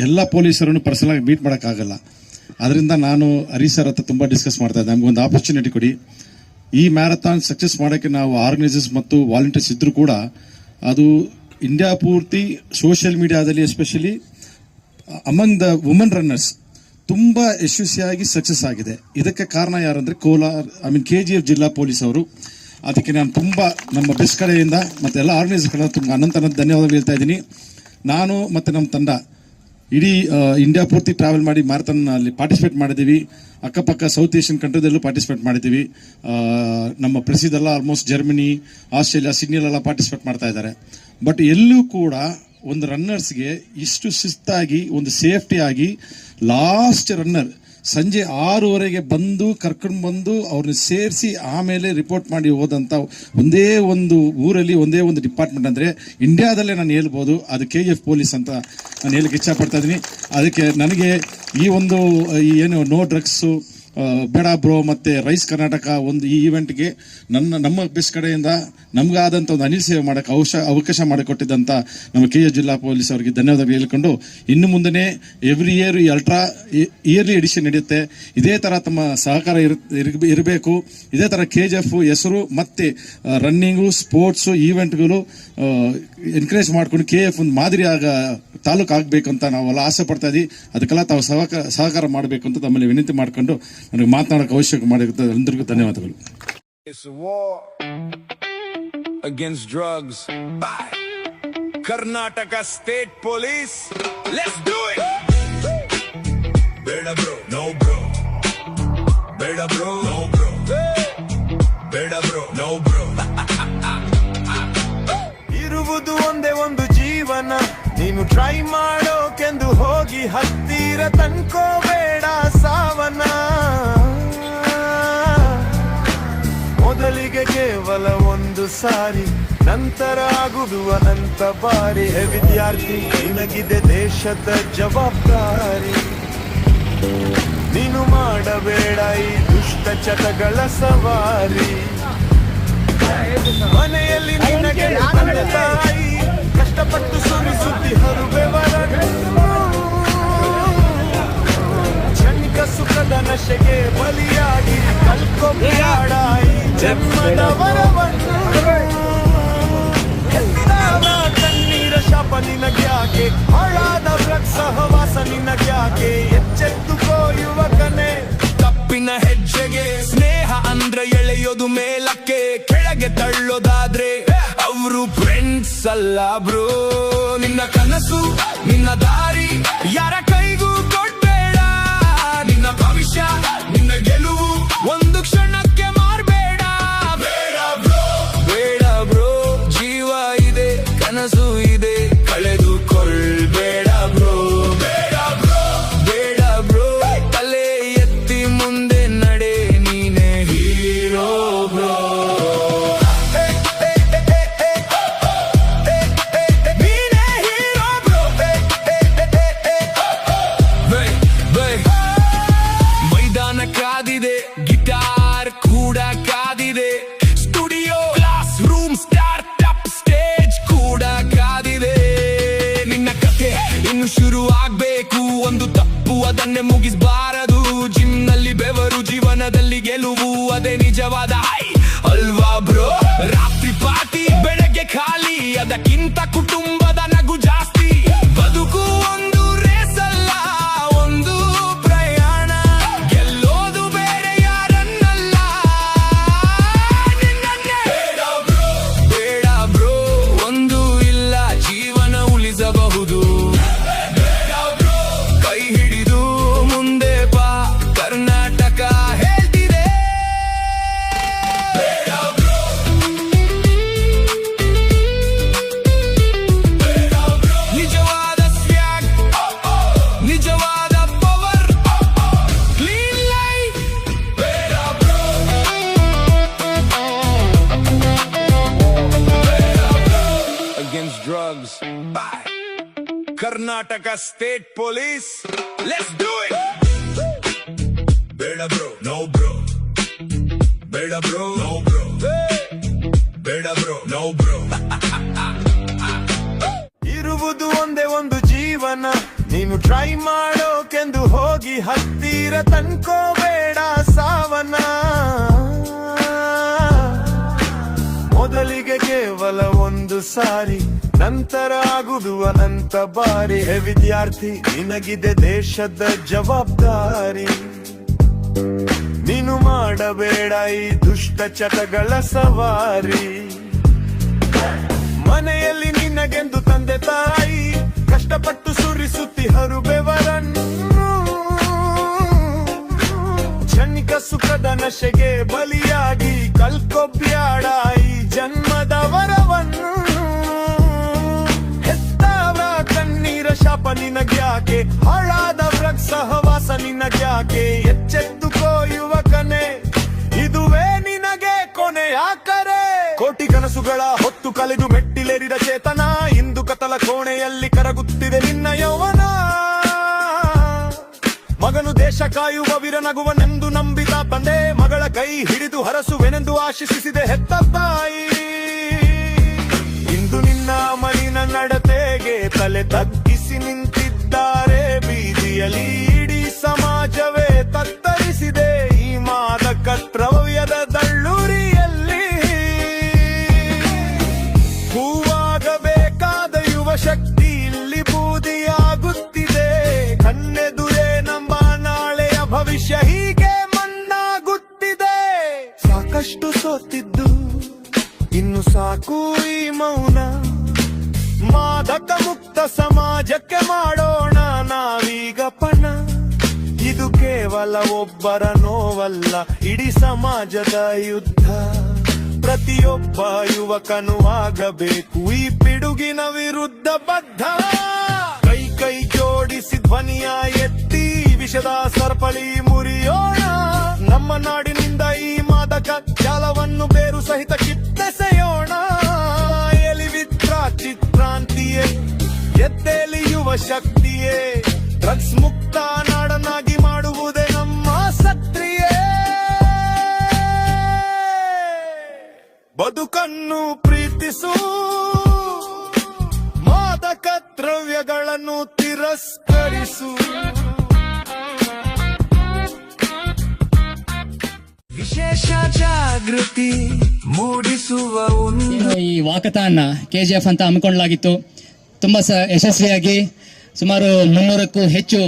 ಎಲ್ಲ ಪೊಲೀಸರನ್ನು ಪರ್ಸನಲ್ ಆಗಿ ಮೀಟ್ ಮಾಡೋಕ್ಕಾಗಲ್ಲ. ಅದರಿಂದ ನಾನು ಹರೀಶ್ ಸರ್ ಹತ್ರ ತುಂಬ ಡಿಸ್ಕಸ್ ಮಾಡ್ತಾ ಇದ್ದೆ, ನಮಗೊಂದು ಆಪರ್ಚುನಿಟಿ ಕೊಡಿ. ಈ ಮ್ಯಾರಥಾನ್ ಸಕ್ಸಸ್ ಮಾಡೋಕ್ಕೆ ನಾವು ಆರ್ಗನೈಸರ್ಸ್ ಮತ್ತು ವಾಲಂಟಿಯರ್ಸ್ ಇದ್ದರೂ ಕೂಡ ಅದು ಇಂಡಿಯಾ ಪೂರ್ತಿ ಸೋಷಿಯಲ್ ಮೀಡಿಯಾದಲ್ಲಿ especially among the woman runners ತುಂಬ ಯಶಸ್ವಿಯಾಗಿ ಸಕ್ಸಸ್ ಆಗಿದೆ. ಇದಕ್ಕೆ ಕಾರಣ ಯಾರಂದರೆ ಕೋಲಾರ KGF ಜಿಲ್ಲಾ ಪೊಲೀಸ್ ಅವರು. ಅದಕ್ಕೆ ನಾನು ತುಂಬ ನಮ್ಮ ಬೆಸ್ಟ್ ಕಡೆಯಿಂದ ಮತ್ತು ಎಲ್ಲ ಆರ್ಗನೈಸರ್ ಕಡೆ ತುಂಬ ಅನಂತ ಧನ್ಯವಾದಗಳು ಹೇಳ್ತಾ ಇದ್ದೀನಿ. ನಾನು ಮತ್ತು ನಮ್ಮ ತಂಡ ಇಡೀ ಇಂಡಿಯಾ ಪೂರ್ತಿ ಟ್ರಾವೆಲ್ ಮಾಡಿ ಮ್ಯಾರಥಾನ್ನಲ್ಲಿ ಪಾರ್ಟಿಸಿಪೇಟ್ ಮಾಡಿದ್ದೀವಿ. ಅಕ್ಕಪಕ್ಕ ಸೌತ್ ಏಷ್ಯನ್ ಕಂಟ್ರಿದಲ್ಲೂ ಪಾರ್ಟಿಸಿಪೇಟ್ ಮಾಡಿದ್ದೀವಿ. ನಮ್ಮ ಪ್ರಸಿದ್ಧೆಲ್ಲ ಆಲ್ಮೋಸ್ಟ್ ಜರ್ಮನಿ, ಆಸ್ಟ್ರೇಲಿಯಾ, ಸಿಡ್ನಿಲೆಲ್ಲ ಪಾರ್ಟಿಸಿಪೇಟ್ ಮಾಡ್ತಾ ಇದ್ದಾರೆ. ಬಟ್ ಎಲ್ಲೂ ಕೂಡ ಒಂದು ರನ್ನರ್ಸ್ಗೆ ಇಷ್ಟು ಶಿಸ್ತಾಗಿ ಒಂದು ಸೇಫ್ಟಿಯಾಗಿ ಲಾಸ್ಟ್ ರನ್ನರ್ ಸಂಜೆ 6:30 ಬಂದು ಕರ್ಕೊಂಡು ಬಂದು ಅವ್ರನ್ನ ಸೇರಿಸಿ ಆಮೇಲೆ ರಿಪೋರ್ಟ್ ಮಾಡಿ ಹೋದಂಥ ಒಂದೇ ಒಂದು ಊರಲ್ಲಿ ಒಂದೇ ಒಂದು ಡಿಪಾರ್ಟ್ಮೆಂಟ್ ಅಂದರೆ ಇಂಡಿಯಾದಲ್ಲೇ ನಾನು ಹೇಳ್ಬೋದು ಅದು KGF ಪೊಲೀಸ್ ಅಂತ ನಾನು ಹೇಳಕ್ಕೆ ಇಚ್ಛಪಡ್ತಾ ಇದ್ದೀನಿ. ಅದಕ್ಕೆ ನನಗೆ ಈ ಒಂದು ಏನು ನೋ ಡ್ರಗ್ಸು ಬೇಡ ಬ್ರೋ ಮತ್ತು ರೈಸ್ ಕರ್ನಾಟಕ ಒಂದು ಈ ಈವೆಂಟ್ಗೆ ನಮ್ಮ ಬೆಸ್ಟ್ ಕಡೆಯಿಂದ ನಮಗಾದಂಥ ಒಂದು ಅನಿಲ್ ಸೇವೆ ಮಾಡೋಕ್ಕೆ ಅವಕಾಶ ಮಾಡಿಕೊಟ್ಟಿದ್ದಂಥ ನಮ್ಮ KGF ಜಿಲ್ಲಾ ಪೊಲೀಸ್ ಅವರಿಗೆ ಧನ್ಯವಾದಗಳು ಹೇಳ್ಕೊಂಡು, ಇನ್ನು ಮುಂದೆ ಎವ್ರಿ ಇಯರ್ ಈ ಅಲ್ಟ್ರಾ ಇಯರ್ಲಿ ಎಡಿಷನ್ ನಡೆಯುತ್ತೆ. ಇದೇ ಥರ ತಮ್ಮ ಸಹಕಾರ ಇರಬೇಕು. ಇದೇ ಥರ KGF ಹೆಸರು ಮತ್ತು ರನ್ನಿಂಗು, ಸ್ಪೋರ್ಟ್ಸು, ಈವೆಂಟ್ಗಳು ಎನ್ಕರೇಜ್ ಮಾಡ್ಕೊಂಡು KGF ಒಂದು ಮಾದರಿ ತಾಲೂಕು ಆಗಬೇಕು ಅಂತ ನಾವೆಲ್ಲ ಆಸೆ ಪಡ್ತಾ ಇದ್ದೀವಿ. ಅದಕ್ಕೆಲ್ಲ ತಾವು ಸಹಕಾರ ಮಾಡಬೇಕು ಅಂತ ತಮ್ಮಲ್ಲಿ ವಿನಂತಿ ಮಾಡಿಕೊಂಡು ನನಗೆ ಮಾತನಾಡೋಕೆ ಅವಶ್ಯಕ ಮಾಡಿರುತ್ತೆ. ಎಲ್ಲರಿಗೂ ಧನ್ಯವಾದಗಳು. It's a war against drugs by Karnataka State Police. Let's do it. Beda bro, no bro. Beda bro, no bro. Beda bro, no bro. ಇರುವುದು ಒಂದೇ ಒಂದು ಜೀವನ, ನೀನು ಟ್ರೈ ಮಾಡೋಕೆಂದು ಹೋಗಿ ಹತ್ತಿರ ತನ್ಕೋಬೇಡ ಸಾವನ. ಮೊದಲಿಗೆ ಕೇವಲ ಒಂದು ಸಾರಿ, ನಂತರ ಆಗುವುದು ಅನಂತ ಬಾರಿ. ಹೇ ವಿದ್ಯಾರ್ಥಿ, ನಿನಗಿದೆ ದೇಶದ ಜವಾಬ್ದಾರಿ. ನೀನು ಮಾಡಬೇಡ ಈ ದುಷ್ಟ ಚಟಗಳ ಸವಾರಿ. ಮನೆಯಲ್ಲಿ ನಿನಗೆ ತಂದೆ ತಾಯಿ ಕಷ್ಟಪಟ್ಟು ಸುರಿಸುತ್ತಿ ಹರುಬೆವರನ್ನು. ಕ್ಷಣಿಕ ಸುಖದ ನಶೆಗೆ ಬಲಿಯಾಗಿ ಕಲ್ಕೊಬೇಡ ಈ ಜನ್ಮದ ವರವನ್ನು. ಹೆತ್ತಾದ ಕಣ್ಣೀರ ಶಾಪ ನಿನಗ್ಯಾಕೆ, ಹಾಳಾದ ಡ್ರಗ್ಸ್ ಸಹವಾಸ ನಿನಗ್ಯಾಕೆ. ಎಚ್ಚೆತ್ತುಕೋ ಯುವಕನೇ, ತಪ್ಪಿನ ಹೆಜ್ಜೆಗೆ ಸ್ನೇಹ ಅಂದ್ರೆ ಎಳೆಯೋದು ಮೇಲಕ್ಕೆ, ಕೆಳಗೆ ತಳ್ಳೋದಾದ್ರೆ ಅವರು ಫ್ರೆಂಡ್ಸ್ ಅಲ್ಲ ಬ್ರೋ. ನಿನ್ನ ಕನಸು ನಿನ್ನ ದಾರಿ ಯಾರ ಕೈಗೂ ಕೊಡ್ಬೇಡ. ನಿನ್ನ ಭವಿಷ್ಯ ನಿನ್ನ ಗೆಲುವು ಒಂದು ಕ್ಷಣಕ್ಕೆ ಮಾರ್ಬೇಡ. ಬೇಡ ಬ್ರೋ, ಬೇಡ ಬ್ರೋ, ಜೀವ ಇದೆ ಕನಸು ಇದೆ, ಕಳೆದುಕೊಳ್ಬೇಡ ಬ್ರೋ. ಬೇಡ ಬ್ರೋ, ಬೇಡ ಬ್ರೋ, ತಲೆ ಎತ್ತಿ ಮುಂದೆ ನಡೆ, ನೀನೆ ಹೀರೋ ಬ್ರೋ. ಕಾದಿದೆ ಗಿಟಾರ್ ಕೂಡ ಕಾದಿದೆ, studio class room startup stage ಕೂಡ ಕಾದಿದೆ. ನಿನ್ನ ಕಥೆ ಇನ್ನು ಶುರು ಆಗ್ಬೇಕು, ಒಂದು ತಪ್ಪು ಅದನ್ನೇ ಮುಗಿಸಬಾರದು. ಜಿಮ್ ನಲ್ಲಿ ಬೆವರು, ಜೀವನದಲ್ಲಿ ಗೆಲುವು, ಅದೇ ನಿಜವಾದ ಅಲ್ವಾ ಬ್ರೋ. ರಾತ್ರಿ ಪಾರ್ಟಿ ಬೆಳಗ್ಗೆ ಖಾಲಿ, ಅದಕ್ಕಿಂತ ಕುಟುಂಬದ ನಗು ಜಾಸ್ತಿ. ಬದುಕು ಒಂದು ರೇಸ್ ಅಲ್ಲ, ಒಂದು ಪ್ರಯಾಣ. ಗೆಲ್ಲೋದು ಬೇರೆ ಯಾರನ್ನಲ್ಲ, ನಿನ್ನನ್ನೇ. ಬೇಡ ಬ್ರೋ, ಒಂದು ಇಲ್ಲ ಜೀವನ ಉಳಿಸಬಹುದು. ಕೈ ಹಿಡಿದು ಮುಂದೆ ಬಾ, ಕರ್ನಾಟಕ ಹೇಳ್ತಿದೆ. ನಿಜವಾದ ಸ್ವ್ಯಾಗ್, ನಿಜವಾದ power, clean life. Against drugs by Karnataka State Police. Let's do it. Beda bro, no bro. Beda bro, no bro. Beda bro, no bro. ಇರುವುದು ಇರುವುದು ಒಂದೇ ಒಂದು ಜೀವನ, ನೀನು ಟ್ರೈ ಮಾಡೋಕೆಂದು ಹೋಗಿ ಹತ್ತಿರ ತನ್ಕೋಬೇಡ ಸಾವನ. ಮೊದಲಿಗೆ ಕೇವಲ ಒಂದು ಸಾರಿ, ನಂತರ ಆಗುವುದು ಅನಂತ ಬಾರಿ. ಹೇ ವಿದ್ಯಾರ್ಥಿ, ನಿನಗಿದೆ ದೇಶದ ಜವಾಬ್ದಾರಿ. ನೀನು ಮಾಡಬೇಡ ಈ ದುಷ್ಟ ಚಟಗಳ ಸವಾರಿ. ಮನೆಯಲ್ಲಿ ನಿನಗೆಂದು ತಂದೆ ತಾಯಿ ಕಷ್ಟಪಟ್ಟು ಸುರಿಸುತ್ತಿಹರು ಬೆವರನ್ನು. ಕ್ಷಣಿಕ ಸುಖದ ನಶೆಗೆ ಬಲಿಯಾಗಿ ಕಲ್ಕೊಬ್ಬ್ಯಾಡ ಈ ಜನ್ಮದ ವರವನ್ನು. ಹೆತ್ತವರ ಕಣ್ಣೀರ ಶಾಪ ನಿನಗ್ಯಾಕೆ, ಹಾಳಾದ ಡ್ರಗ್ಸ್ ಸಹವಾಸ ನಿನಗ್ಯಾಕೆ. ಎಚ್ಚೆತ್ತುಕೋ ಯುವಕನೇ, ಇದುವೇ ನಿನಗೆ ಕೊನೆಯ ಕರೆ. ಕೋಟಿ ಕನಸುಗಳ ಹೊತ್ತು ಕಲೆದು ಮೆಟ್ಟಿಲೇರಿದ ಚೇತನ, ಇಂದು ಕತಲ ಕೋಣೆಯಲ್ಲಿ ಕರಗುತ್ತಿದೆ ನಿನ್ನ ಯೌವನ. ಮಗನು ದೇಶ ಕಾಯುವ ವೀರನಗುವನೆಂದು ನಂಬಿದ ತಂದೆ, ಮಗಳ ಕೈ ಹಿಡಿದು ಹರಸುವೆನೆಂದು ಆಶಿಸಿದೆ ಹೆತ್ತ ತಾಯಿ. ಇಂದು ನಿನ್ನ ಮಲಿನ ನಡತೆಗೆ ತಲೆ ತಗ್ಗಿಸಿ ನಿಂತಿದ್ದಾರೆ ಬೀದಿಯಲ್ಲಿ. ಇಡೀ ಸಮಾಜವೇ ತತ್ತರಿಸಿದೆ ಈ ಮಾದಕ ದ್ರವ್ಯದ ದಳ್ಳೂರಿಯಲ್ಲಿ. ಹೂವಾಗಬೇಕಾದ ಯುವ ಶಕ್ತಿ ಇಲ್ಲಿ ಬೂದಿಯಾಗುತ್ತಿದೆ. ಕಣ್ಣೆದುರೇ ನಮ್ಮ ನಾಳೆಯ ಭವಿಷ್ಯ ಹೀಗೆ ಮಣ್ಣಾಗುತ್ತಿದೆ. ಸಾಕಷ್ಟು ಸೋತಿದ್ದು ಇನ್ನು ಸಾಕು ಈ ಮೌನ. ಮಾದಕ ಮುಕ್ತ ಸಮಾಜಕ್ಕೆ ಮಾಡೋಣ ನಾವೀಗ ಪಣ. ಇದು ಕೇವಲ ಒಬ್ಬರ ನೋವಲ್ಲ, ಇಡೀ ಸಮಾಜದ ಯುದ್ಧ. ಪ್ರತಿಯೊಬ್ಬ ಯುವಕನು ಆಗಬೇಕು ಈ ಪಿಡುಗಿನ ವಿರುದ್ಧ ಬದ್ಧ. ಕೈ ಕೈ ಜೋಡಿಸಿ ಧ್ವನಿಯ ಎತ್ತಿ ವಿಷದ ಸರಪಳಿ ಮುರಿಯೋಣ. ನಮ್ಮ ನಾಡಿನಿಂದ ಈ ಮಾದಕ ಜಾಲವನ್ನು ಬೇರು ಸಹಿತ ಕಿತ್ತೆಸೆಯೋಣ. ಎಲಿ ಚಿತ್ರಾಂತಿಯೇ, ಎದ್ದೇಲಿ ಯುವ ಶಕ್ತಿಯೇ. ಡ್ರಗ್ಸ್ ಮುಕ್ತ ನಾಡನ್ನಾಗಿ ಮಾಡುವುದೇ ನಮ್ಮ ಸತ್ರಿಯೇ. ಬದುಕನ್ನು ಪ್ರೀತಿಸು, ಮಾದಕ ದ್ರವ್ಯಗಳನ್ನು ತಿರಸ್ಕರಿಸು. ವಿಶೇಷ ಜಾಗೃತಿ ಮೂಡಿಸುವ ಈ ವಾಕಥಾನ್ KGF ಅಂತ ಹಮ್ಮಿಕೊಳ್ಳಲಾಗಿತ್ತು. ತುಂಬ ಯಶಸ್ವಿಯಾಗಿ ಸುಮಾರು 300ಕ್ಕೂ ಹೆಚ್ಚು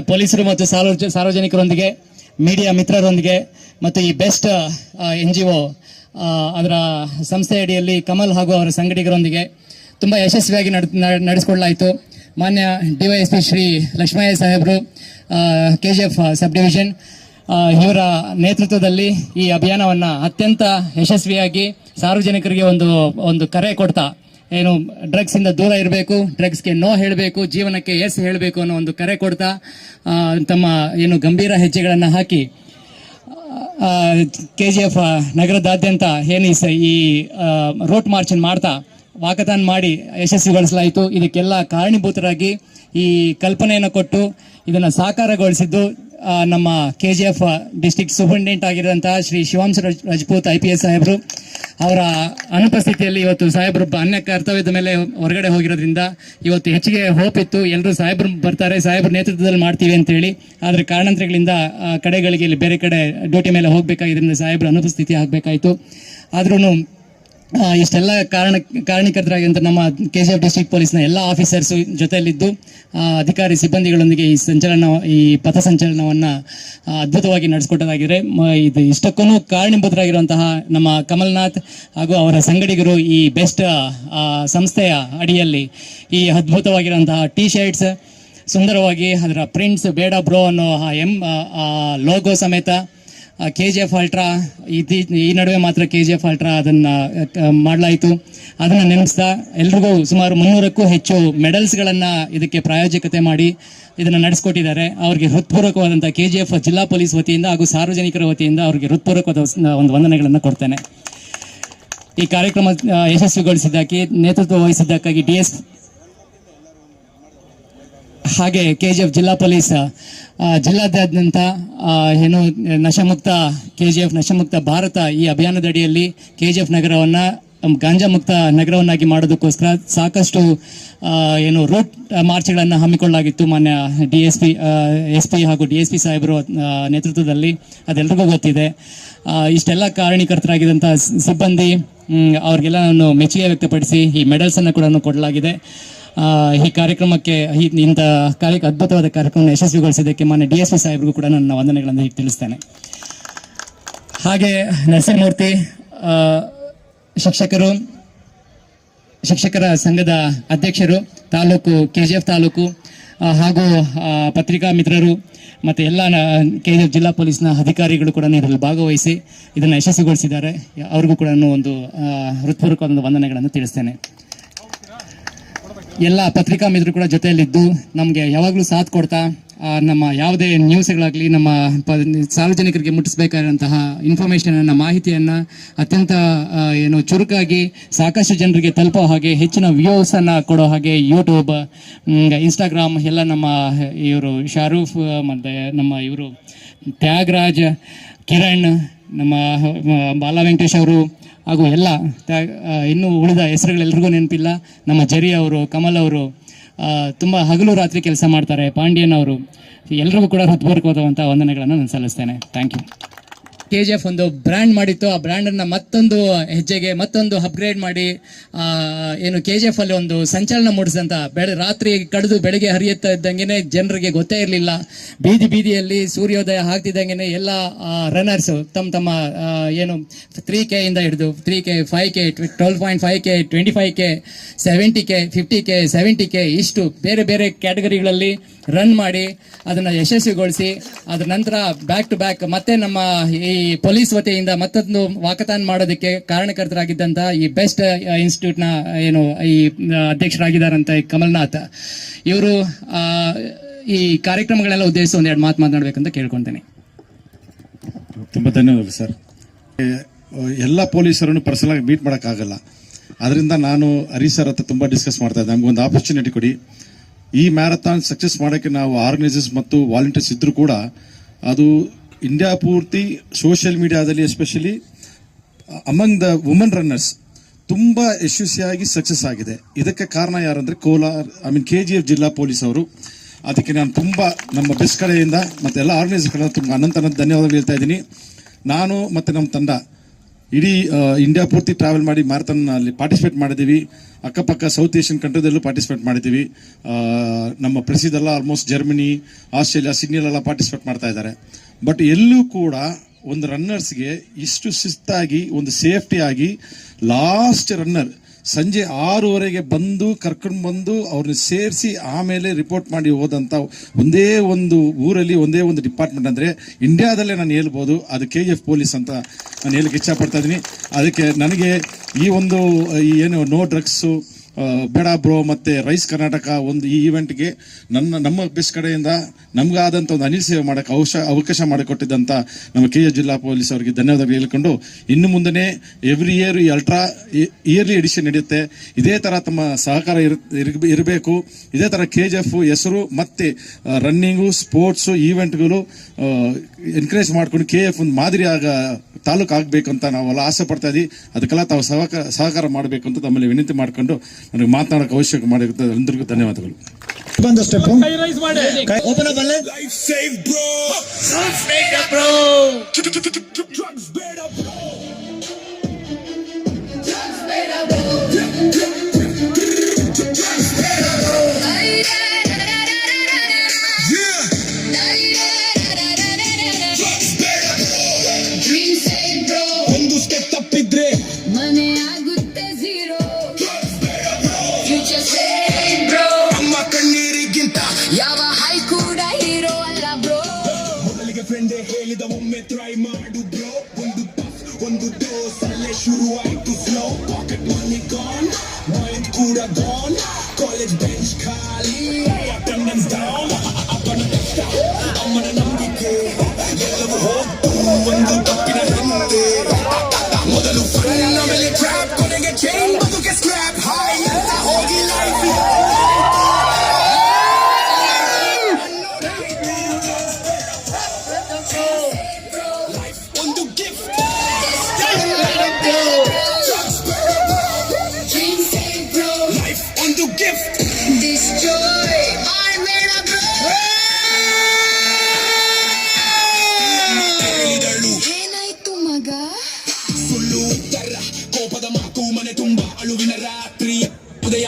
ಪೊಲೀಸರು ಮತ್ತು ಸಾರ್ವಜನಿಕರೊಂದಿಗೆ, ಮೀಡಿಯಾ ಮಿತ್ರರೊಂದಿಗೆ ಮತ್ತು ಈ ಬೆಸ್ಟ್ NGO ಅದರ ಸಂಸ್ಥೆ ಅಡಿಯಲ್ಲಿ ಕಮಲ್ ಹಾಗೂ ಅವರ ಸಂಘಟಕರೊಂದಿಗೆ ತುಂಬ ಯಶಸ್ವಿಯಾಗಿ ನಡೆಸಿಕೊಳ್ಳಲಾಯಿತು. ಮಾನ್ಯ DYSP ಶ್ರೀ ಲಕ್ಷ್ಮಯ್ಯ ಸಾಹೇಬರು, KGF ಸಬ್ ಡಿವಿಷನ್, ಇವರ ನೇತೃತ್ವದಲ್ಲಿ ಈ ಅಭಿಯಾನವನ್ನು ಅತ್ಯಂತ ಯಶಸ್ವಿಯಾಗಿ ಸಾರ್ವಜನಿಕರಿಗೆ ಒಂದು ಕರೆ ಕೊಡ್ತಾ, ಏನು ಡ್ರಗ್ಸ್ ಇಂದ ದೂರ ಇರಬೇಕು, ಡ್ರಗ್ಸ್ಗೆ ನೋ ಹೇಳಬೇಕು, ಜೀವನಕ್ಕೆ ಎಸ್ ಹೇಳಬೇಕು ಅನ್ನೋ ಒಂದು ಕರೆ ಕೊಡ್ತಾ ತಮ್ಮ ಏನು ಗಂಭೀರ ಹೆಜ್ಜೆಗಳನ್ನು ಹಾಕಿ KGF ನಗರದಾದ್ಯಂತ ಏನು ಈ ರೋಡ್ ಮಾರ್ಚ್ ಮಾಡ್ತಾ ವಾಕಥಾನ್ ಮಾಡಿ ಯಶಸ್ವಿಗೊಳಿಸಲಾಯಿತು. ಇದಕ್ಕೆಲ್ಲ ಕಾರಣೀಭೂತರಾಗಿ ಈ ಕಲ್ಪನೆಯನ್ನು ಕೊಟ್ಟು ಇದನ್ನು ಸಾಕಾರಗೊಳಿಸಿದ್ದು ನಮ್ಮ KGF ಡಿಸ್ಟ್ರಿಕ್ಟ್ ಸೂಪರಿಂಟೆಂಡೆಂಟ್ ಆಗಿರುವಂತಹ ಶ್ರೀ ಶಿವಾಂಶ ರಜಪೂತ್ IPS ಸಾಹೇಬರು. ಅವರ ಅನುಪಸ್ಥಿತಿಯಲ್ಲಿ ಇವತ್ತು ಸಾಹೇಬರು ಅನ್ಯ ಕರ್ತವ್ಯದ ಮೇಲೆ ಹೊರಗಡೆ ಹೋಗಿರೋದ್ರಿಂದ ಇವತ್ತು ಹೆಚ್ಚಿಗೆ ಹೋಪ್ ಇತ್ತು, ಎಲ್ಲರೂ ಸಾಹೇಬರು ಬರ್ತಾರೆ, ಸಾಹೇಬ್ರ ನೇತೃತ್ವದಲ್ಲಿ ಮಾಡ್ತೀವಿ ಅಂತೇಳಿ. ಆದರೆ ಕಾರಣಾಂತರಗಳಿಂದ ಕಡೆಗಳಿಗೆ ಇಲ್ಲಿ ಬೇರೆ ಕಡೆ ಡ್ಯೂಟಿ ಮೇಲೆ ಹೋಗಬೇಕಾಗಿದ್ದರಿಂದ ಸಾಹೇಬ್ರ ಅನುಪಸ್ಥಿತಿ ಆಗಬೇಕಾಯಿತು. ಆದ್ರೂ ಇಷ್ಟೆಲ್ಲ ಕಾರಣೀಕರ್ತರಾಗಿರುವಂಥ ನಮ್ಮ KGF ಡಿಸ್ಟ್ರಿಕ್ಟ್ ಪೊಲೀಸ್ನ ಎಲ್ಲ ಆಫೀಸರ್ಸ್ ಜೊತೆಯಲ್ಲಿದ್ದು ಅಧಿಕಾರಿ ಸಿಬ್ಬಂದಿಗಳೊಂದಿಗೆ ಈ ಪಥ ಸಂಚಲನವನ್ನು ಅದ್ಭುತವಾಗಿ ನಡೆಸಿಕೊಟ್ಟದಾಗಿದೆ. ಇದು ಇಷ್ಟಕ್ಕೂ ಕಾರಣೀಭೂತರಾಗಿರುವಂತಹ ನಮ್ಮ ಕಮಲ್ನಾಥ್ ಹಾಗೂ ಅವರ ಸಂಗಡಿಗರು ಈ ಬೆಸ್ಟ್ ಸಂಸ್ಥೆಯ ಅಡಿಯಲ್ಲಿ ಈ ಅದ್ಭುತವಾಗಿರುವಂತಹ T-ಶರ್ಟ್ಸ್ ಸುಂದರವಾಗಿ ಅದರ ಪ್ರಿಂಟ್ಸ್ ಬೇಡ ಬ್ರೋ ಅನ್ನೋ ಲೋಗೋ ಸಮೇತ KGF ಅಲ್ಟ್ರಾ ಈ ನಡುವೆ ಮಾತ್ರ KGF ಅಲ್ಟ್ರಾ ಅದನ್ನು ಮಾಡಲಾಯಿತು. ಅದನ್ನು ನೆನಪಿಸ್ತಾ ಎಲ್ರಿಗೂ ಸುಮಾರು 300ಕ್ಕೂ ಹೆಚ್ಚು ಮೆಡಲ್ಸ್ಗಳನ್ನು ಇದಕ್ಕೆ ಪ್ರಾಯೋಜಕತೆ ಮಾಡಿ ಇದನ್ನು ನಡೆಸಿಕೊಟ್ಟಿದ್ದಾರೆ. ಅವರಿಗೆ ಹೃತ್ಪೂರ್ವಕವಾದಂಥ KGF ಜಿಲ್ಲಾ ಪೊಲೀಸ್ ವತಿಯಿಂದ ಹಾಗೂ ಸಾರ್ವಜನಿಕರ ವತಿಯಿಂದ ಅವರಿಗೆ ಹೃತ್ಪೂರ್ವಕವಾದ ಒಂದು ವಂದನೆಗಳನ್ನು ಕೊಡ್ತೇನೆ. ಈ ಕಾರ್ಯಕ್ರಮ ಯಶಸ್ವಿಗೊಳಿಸಿದ್ದಕ್ಕೆ ನೇತೃತ್ವ ವಹಿಸಿದ್ದಕ್ಕಾಗಿ DSP ಹಾಗೆ KGF ಜಿಲ್ಲಾ ಪೊಲೀಸ್ ಜಿಲ್ಲಾದ್ಯಂತ ಏನು ನಶಾಮುಕ್ತ KGF ನಶಾಮುಕ್ತ ಭಾರತ ಈ ಅಭಿಯಾನದಡಿಯಲ್ಲಿ KGF ನಗರವನ್ನು ಗಾಂಜಾ ಮುಕ್ತ ನಗರವನ್ನಾಗಿ ಮಾಡೋದಕ್ಕೋಸ್ಕರ ಸಾಕಷ್ಟು ಏನು ರೂಟ್ ಮಾರ್ಚ್ಗಳನ್ನು ಹಮ್ಮಿಕೊಳ್ಳಲಾಗಿತ್ತು ಮಾನ್ಯ SP ಹಾಗೂ DSP ಸಾಹೇಬರು ನೇತೃತ್ವದಲ್ಲಿ, ಅದೆಲ್ಲರಿಗೂ ಗೊತ್ತಿದೆ. ಇಷ್ಟೆಲ್ಲ ಕಾರಣೀಕರ್ತರಾಗಿದ್ದಂಥ ಸಿಬ್ಬಂದಿ ಅವ್ರಿಗೆಲ್ಲ ನಾನು ಮೆಚ್ಚುಗೆ ವ್ಯಕ್ತಪಡಿಸಿ ಈ ಮೆಡಲ್ಸನ್ನು ಕೂಡ ಕೊಡಲಾಗಿದೆ. ಈ ಕಾರ್ಯಕ್ರಮಕ್ಕೆ ಇಂಥ ಅದ್ಭುತವಾದ ಕಾರ್ಯಕ್ರಮವನ್ನು ಯಶಸ್ವಿಗೊಳಿಸಿದ್ದಕ್ಕೆ ಮಾನ್ಯ DSP ಸಾಹೇಬ್ರಿಗೂ ಕೂಡ ನನ್ನ ವಂದನೆಗಳನ್ನು ತಿಳಿಸ್ತೇನೆ. ಹಾಗೆ ನರಸಿಂಹಮೂರ್ತಿ ಶಿಕ್ಷಕರ ಸಂಘದ ಅಧ್ಯಕ್ಷರು, ತಾಲೂಕು KGF ತಾಲೂಕು ಹಾಗೂ ಪತ್ರಿಕಾ ಮಿತ್ರರು ಮತ್ತು ಎಲ್ಲ KGF ಜಿಲ್ಲಾ ಪೊಲೀಸ್ನ ಅಧಿಕಾರಿಗಳು ಕೂಡ ಇದರಲ್ಲಿ ಭಾಗವಹಿಸಿ ಇದನ್ನು ಯಶಸ್ವಿಗೊಳಿಸಿದ್ದಾರೆ. ಅವ್ರಿಗೂ ಕೂಡ ಒಂದು ಹೃತ್ಪೂರ್ವಕವಾದ ವಂದನೆಗಳನ್ನು ತಿಳಿಸ್ತೇನೆ. ಎಲ್ಲ ಪತ್ರಿಕಾ ಮಿತ್ರರು ಕೂಡ ಜೊತೆಯಲ್ಲಿದ್ದು ನಮಗೆ ಯಾವಾಗಲೂ ಸಾಥ್ ಕೊಡ್ತಾ ನಮ್ಮ ಯಾವುದೇ ನ್ಯೂಸ್ಗಳಾಗಲಿ ನಮ್ಮ ಸಾರ್ವಜನಿಕರಿಗೆ ಮುಟ್ಟಿಸಬೇಕಾದಂತಹ ಇನ್ಫಾರ್ಮೇಷನ್ ಮಾಹಿತಿಯನ್ನು ಅತ್ಯಂತ ಚುರುಕಾಗಿ ಸಾಕಷ್ಟು ಜನರಿಗೆ ತಲುಪೋ ಹಾಗೆ ಹೆಚ್ಚಿನ ವ್ಯೂಸನ್ನು ಕೊಡೋ ಹಾಗೆ ಯೂಟ್ಯೂಬ್, ಇನ್ಸ್ಟಾಗ್ರಾಮ್ ಎಲ್ಲ ನಮ್ಮ ಇವರು ಶಾರೂಫ್ ಮತ್ತು ನಮ್ಮ ಇವರು ತ್ಯಾಗರಾಜ್, ಕಿರಣ್, ನಮ್ಮ ಬಾಲಾ ವೆಂಕಟೇಶ್ ಅವರು ಹಾಗೂ ಎಲ್ಲ ಇನ್ನೂ ಉಳಿದ ಹೆಸರುಗಳೆಲ್ರಿಗೂ ನೆನಪಿಲ್ಲ, ನಮ್ಮ ಜರಿ ಅವರು, ಕಮಲ್ ಅವರು ತುಂಬ ಹಗಲು ರಾತ್ರಿ ಕೆಲಸ ಮಾಡ್ತಾರೆ, ಪಾಂಡ್ಯನ್ ಅವರು, ಎಲ್ರಿಗೂ ಕೂಡ ಹೃತ್ಪೂರ್ವಕವಾದಂಥ ವಂದನೆಗಳನ್ನು ನಾನು ಸಲ್ಲಿಸ್ತೇನೆ. Thank you. KGF ಒಂದು ಬ್ರ್ಯಾಂಡ್ ಮಾಡಿತ್ತು, ಆ ಬ್ರ್ಯಾಂಡನ್ನು ಮತ್ತೊಂದು ಹೆಜ್ಜೆಗೆ ಮತ್ತೊಂದು ಅಪ್ಗ್ರೇಡ್ ಮಾಡಿ KGF ಅಲ್ಲಿ ಒಂದು ಸಂಚಲನ ಮೂಡಿಸಿದಂಥ ರಾತ್ರಿ ಕಡಿದು ಬೆಳಗ್ಗೆ ಹರಿಯುತ್ತಾ ಇದ್ದಂಗೆ ಜನರಿಗೆ ಗೊತ್ತೇ ಇರಲಿಲ್ಲ. ಬೀದಿಯಲ್ಲಿ ಸೂರ್ಯೋದಯ ಆಗ್ತಿದ್ದಂಗೆ ಎಲ್ಲ ರನ್ನರ್ಸ್ ತಮ್ಮ 3K ಇಂದ ಹಿಡಿದು 3K, 5K, 12.5K, 25K, 70K, 50K, 70K ಇಷ್ಟು ಬೇರೆ ಬೇರೆ ಕ್ಯಾಟಗರಿಗಳಲ್ಲಿ ರನ್ ಮಾಡಿ ಅದನ್ನು ಯಶಸ್ವಿಗೊಳಿಸಿ ಅದರ ನಂತರ ಬ್ಯಾಕ್ ಟು ಬ್ಯಾಕ್ ಮತ್ತೆ ನಮ್ಮ ಈ ಪೊಲೀಸ್ ವತಿಯಿಂದ ಮತ್ತೊಂದು ವಾಕಥಾನ್ ಮಾಡೋದಕ್ಕೆ ಕಾರಣಕರ್ತರಾಗಿದ್ದಂಥ ಈ ಬೆಸ್ಟ್ ಇನ್ಸ್ಟಿಟ್ಯೂಟ್ನ ಈ ಅಧ್ಯಕ್ಷರಾಗಿದ್ದಾರಂತ ಕಮಲ್ನಾಥ್ ಇವರು ಈ ಕಾರ್ಯಕ್ರಮಗಳೆಲ್ಲ ಉದ್ದೇಶಿಸಿ ಒಂದೆರಡು ಮಾತು ಮಾತನಾಡಬೇಕಂತ ಕೇಳ್ಕೊಳ್ತೇನೆ. ತುಂಬ ಧನ್ಯವಾದಗಳು ಸರ್. ಎಲ್ಲ ಪೊಲೀಸರನ್ನು ಪರ್ಸನಲ್ ಆಗಿ ಮೀಟ್ ಮಾಡೋಕ್ಕಾಗಲ್ಲ, ಅದರಿಂದ ನಾನು ಹರೀಶ್ ಸರ್ ಹತ್ರ ತುಂಬ ಡಿಸ್ಕಸ್ ಮಾಡ್ತಾ ಇದ್ದೆ. ನಮಗೊಂದು ಆಪರ್ಚುನಿಟಿ ಕೊಡಿ. ಈ ಮ್ಯಾರಥಾನ್ ಸಕ್ಸಸ್ ಮಾಡೋಕ್ಕೆ ನಾವು ಆರ್ಗನೈಸರ್ಸ್ ಮತ್ತು ವಾಲಂಟಿಯರ್ಸ್ ಇದ್ದರೂ ಕೂಡ ಅದು ಇಂಡಿಯಾ ಪೂರ್ತಿ ಸೋಷಿಯಲ್ ಮೀಡಿಯಾದಲ್ಲಿ especially among the woman runners ತುಂಬ ಯಶಸ್ವಿಯಾಗಿ ಸಕ್ಸಸ್ ಆಗಿದೆ. ಇದಕ್ಕೆ ಕಾರಣ ಯಾರಂದರೆ KGF ಜಿಲ್ಲಾ ಪೊಲೀಸ್ ಅವರು. ಅದಕ್ಕೆ ನಾನು ತುಂಬ ನಮ್ಮ ಬೆಸ್ಟ್ ಕಡೆಯಿಂದ ಮತ್ತು ಎಲ್ಲ ಆರ್ಗನೈಸರ್ ಕಡೆ ತುಂಬ ಅನಂತ ಧನ್ಯವಾದಗಳು ಹೇಳ್ತಾ ಇದ್ದೀನಿ. ನಾನು ಮತ್ತು ನಮ್ಮ ತಂಡ ಇಡೀ ಇಂಡಿಯಾ ಪೂರ್ತಿ ಟ್ರಾವೆಲ್ ಮಾಡಿ ಮ್ಯಾರಥಾನ್ ಅಲ್ಲಿ ಪಾರ್ಟಿಸಿಪೇಟ್ ಮಾಡಿದ್ದೀವಿ. ಅಕ್ಕಪಕ್ಕ ಸೌತ್ ಏಷ್ಯನ್ ಕಂಟ್ರಿದಲ್ಲೂ ಪಾರ್ಟಿಸಿಪೇಟ್ ಮಾಡಿದ್ದೀವಿ. ನಮ್ಮ ಪ್ರಸಿದ್ಧೆಲ್ಲ ಆಲ್ಮೋಸ್ಟ್ ಜರ್ಮನಿ, ಆಸ್ಟ್ರೇಲಿಯಾ, ಸಿಡ್ನಿಲೆಲ್ಲ ಪಾರ್ಟಿಸಿಪೇಟ್ ಮಾಡ್ತಾ ಇದ್ದಾರೆ. ಬಟ್ ಎಲ್ಲೂ ಕೂಡ ಒಂದು ರನ್ನರ್ಸ್ಗೆ ಇಷ್ಟು ಶಿಸ್ತಾಗಿ ಒಂದು ಸೇಫ್ಟಿಯಾಗಿ ಲಾಸ್ಟ್ ರನ್ನರ್ ಸಂಜೆ 6:30ಗೆ ಕರ್ಕೊಂಡು ಬಂದು ಅವ್ರನ್ನ ಸೇರಿಸಿ ಆಮೇಲೆ ರಿಪೋರ್ಟ್ ಮಾಡಿ ಹೋದಂಥ ಒಂದೇ ಒಂದು ಊರಲ್ಲಿ ಒಂದೇ ಒಂದು ಡಿಪಾರ್ಟ್ಮೆಂಟ್ ಅಂದರೆ ಇಂಡಿಯಾದಲ್ಲೇ ನಾನು ಹೇಳ್ಬೋದು ಅದು KGF ಪೊಲೀಸ್ ಅಂತ ನಾನು ಹೇಳಕ್ಕೆ ಇಚ್ಛಪಡ್ತಾ ಇದ್ದೀನಿ. ಅದಕ್ಕೆ ನನಗೆ ಈ ಒಂದು ನೋ ಡ್ರಗ್ಸು ಬೇಡ ಬ್ರೋ ಮತ್ತು ರೈಸ್ ಕರ್ನಾಟಕ ಒಂದು ಈ ಈವೆಂಟ್ಗೆ ನಮ್ಮ ಬೆಸ್ಟ್ ಕಡೆಯಿಂದ ನಮಗಾದಂಥ ಒಂದು ಅನಿಲ್ ಸೇವೆ ಮಾಡೋಕ್ಕೆ ಅವಕಾಶ ಮಾಡಿಕೊಟ್ಟಿದ್ದಂಥ ನಮ್ಮ KGF ಜಿಲ್ಲಾ ಪೊಲೀಸ್ ಅವರಿಗೆ ಧನ್ಯವಾದಗಳು ಹೇಳಿಕೊಂಡು ಇನ್ನು ಮುಂದೆ ಎವ್ರಿ ಇಯರ್ ಈ ಅಲ್ಟ್ರಾ ಇಯರ್ಲಿ ಎಡಿಷನ್ ನಡೆಯುತ್ತೆ. ಇದೇ ಥರ ತಮ್ಮ ಸಹಕಾರ ಇರಬೇಕು. ಇದೇ ಥರ KGF ಹೆಸರು ಮತ್ತು ರನ್ನಿಂಗು, ಸ್ಪೋರ್ಟ್ಸು, ಈವೆಂಟ್ಗಳು ಎನ್ಕರೇಜ್ ಮಾಡ್ಕೊಂಡು KGF ಒಂದು ಮಾದರಿ ತಾಲೂಕು ಆಗಬೇಕು ಅಂತ ನಾವೆಲ್ಲ ಆಸೆ ಪಡ್ತಾ ಇದ್ದೀವಿ. ಅದಕ್ಕೆಲ್ಲ ತಾವು ಸಹಕಾರ ಮಾಡಬೇಕು ಅಂತ ತಮ್ಮಲ್ಲಿ ವಿನಂತಿ ಮಾಡಿಕೊಂಡು ನನಗೆ ಮಾತನಾಡೋಕೆ ಅವಶ್ಯಕ ಮಾಡಿರುತ್ತೆ. ಎಲ್ಲರಿಗೂ ಧನ್ಯವಾದಗಳು. Life save bro. Drugs better bro. ಒಂದು ಸ್ಟೆಪ್ ತಪ್ಪಿದ್ರೆ ಮನೆ ಆಗುತ್ತೆ ಝೀರೋ. Future safe bro. ಅಮ್ಮ ಕಣ್ಣೀರಿಗಿಂತ ಯಾವ ಹೈ ಕೂಡ ಹೀರೋ ಅಲ್ಲ ಬ್ರೋ. ಮೊದಲಿಗೆ ಫ್ರೆಂಡೇ ಹೇಳಿದ ಒಮ್ಮೆ ಟ್ರೈ ಮಾಡು ಬ್ರೋ. ಒಂದು ಡೋಸ್ ಅಲ್ಲೇ ಶುರು ಆಯ್ತು flow. Pocket money gone, mind ಕೂಡ ಗಾನ್. ಕಾಲೇಜ್ ಬೆಂಚ್ ಖಾಲಿ, ಅಟೆಂಡೆನ್ಸ್ ಡೌನ್. ಅಪ್ಪನ ಕಷ್ಟ, ಅಮ್ಮನ ನಂಬಿಕೆ ಎಲ್ಲವೂ ಹೋಗ್ತು ಒಂದು ತಪ್ಪಿನ ಹಿಂದೆ. ಮೊದಲು ಫನ್, ಆಮೇಲೆ ಟ್ರ್ಯಾಪ್, ಕೊನೆಗೆ ಚೈನ್, ಬದುಕೆ ಸ್ಕ್ರ್ಯಾಪ್. ಹಾಯ್ ಅಂತ ಹೋಗಿ ಲೈಫ್ ಒಂದು ಗಿಫ್ಟ್. ಮಗ ಸುಳ್ಳು ಉತ್ತರ ಕೋಪದ ಮಾತು ಮನೆ ತುಂಬ ಅಳುವಿನ ರಾತ್ರಿ ಉದಯ